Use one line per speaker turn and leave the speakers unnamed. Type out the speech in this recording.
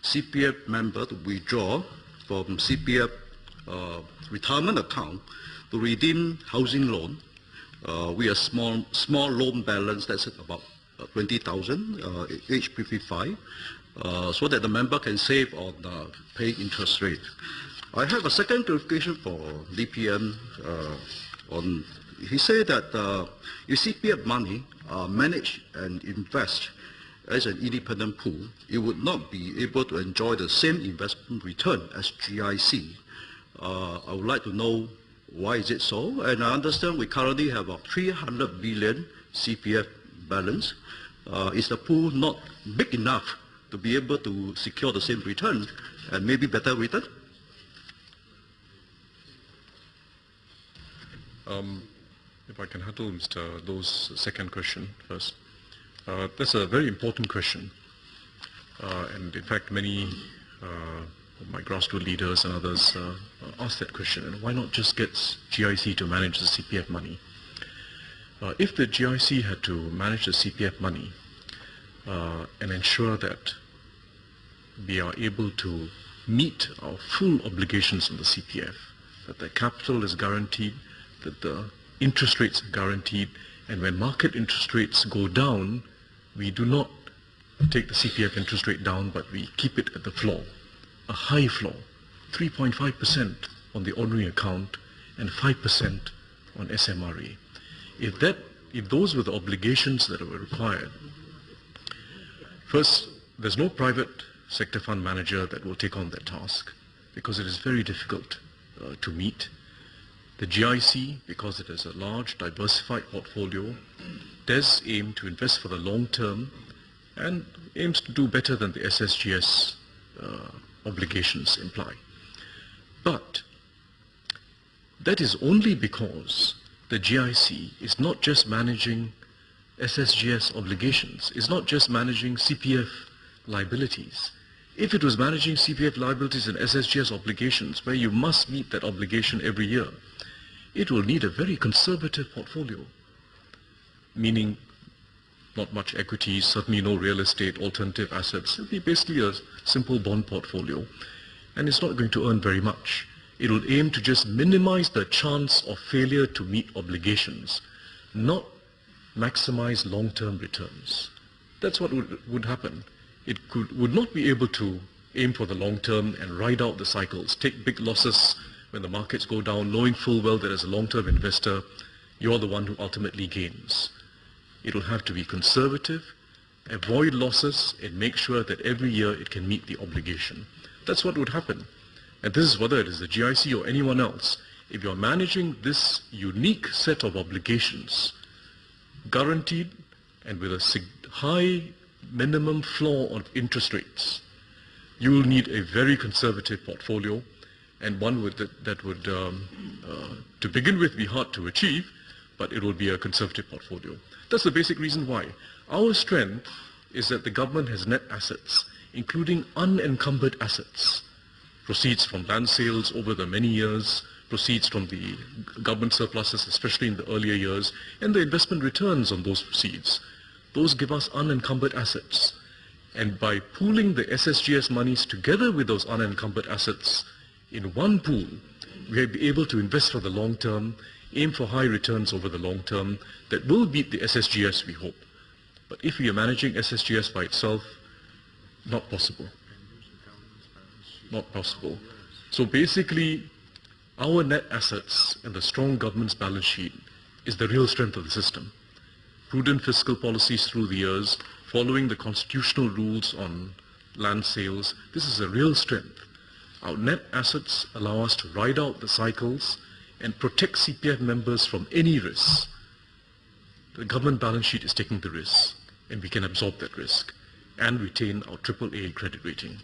CPF member to withdraw from CPF retirement account to redeem housing loan with a small loan balance that's about 20,000 age 55, so that the member can save on paying interest rate. I have a second clarification for DPM on. He said that if CPF money managed and invest as an independent pool, it would not be able to enjoy the same investment return as GIC. I would like to know why is it so, and I understand we currently have a 300 billion CPF balance. Is the pool not big enough to be able to secure the same return and maybe better return?
If I can handle Mr. Lo's second question first. That's a very important question. And in fact, many of my grassroots leaders and others ask that question. And why not just get GIC to manage the CPF money? If the GIC had to manage the CPF money and ensure that we are able to meet our full obligations on the CPF, that the capital is guaranteed, that the interest rates are guaranteed, and when market interest rates go down, we do not take the CPF interest rate down, but we keep it at the floor, a high floor, 3.5% on the ordinary account and 5% on SMRA. If those were the obligations that were required, first, there's no private sector fund manager that will take on that task because it is very difficult to meet. The GIC, because it has a large diversified portfolio, does aim to invest for the long term and aims to do better than the SSGS obligations imply. But that is only because the GIC is not just managing SSGS obligations, it's not just managing CPF liabilities. If it was managing CPF liabilities and SSGS obligations, where you must meet that obligation every year, it will need a very conservative portfolio, meaning not much equities, certainly no real estate, alternative assets. It will be basically a simple bond portfolio, and it's not going to earn very much. It will aim to just minimize the chance of failure to meet obligations, not maximize long-term returns. That's what would happen. It would not be able to aim for the long term and ride out the cycles, take big losses when the markets go down, knowing full well that as a long-term investor, you're the one who ultimately gains. It will have to be conservative, avoid losses, and make sure that every year it can meet the obligation. That's what would happen. And this is whether it is the GIC or anyone else. If you're managing this unique set of obligations, guaranteed and with a high minimum floor on interest rates, you will need a very conservative portfolio, and one that would, to begin with, be hard to achieve, but it will be a conservative portfolio. That's the basic reason why. Our strength is that the government has net assets, including unencumbered assets, proceeds from land sales over the many years, proceeds from the government surpluses, especially in the earlier years, and the investment returns on those proceeds. Those give us unencumbered assets. And by pooling the SSGS monies together with those unencumbered assets in one pool, we will be able to invest for the long term, aim for high returns over the long term that will beat the SSGS, we hope. But if we are managing SSGS by itself, not possible. Not possible. So basically, our net assets and the strong government's balance sheet is the real strength of the system. Prudent fiscal policies through the years, following the constitutional rules on land sales, this is a real strength. Our net assets allow us to ride out the cycles and protect CPF members from any risks. The government balance sheet is taking the risk, and we can absorb that risk and retain our AAA credit rating.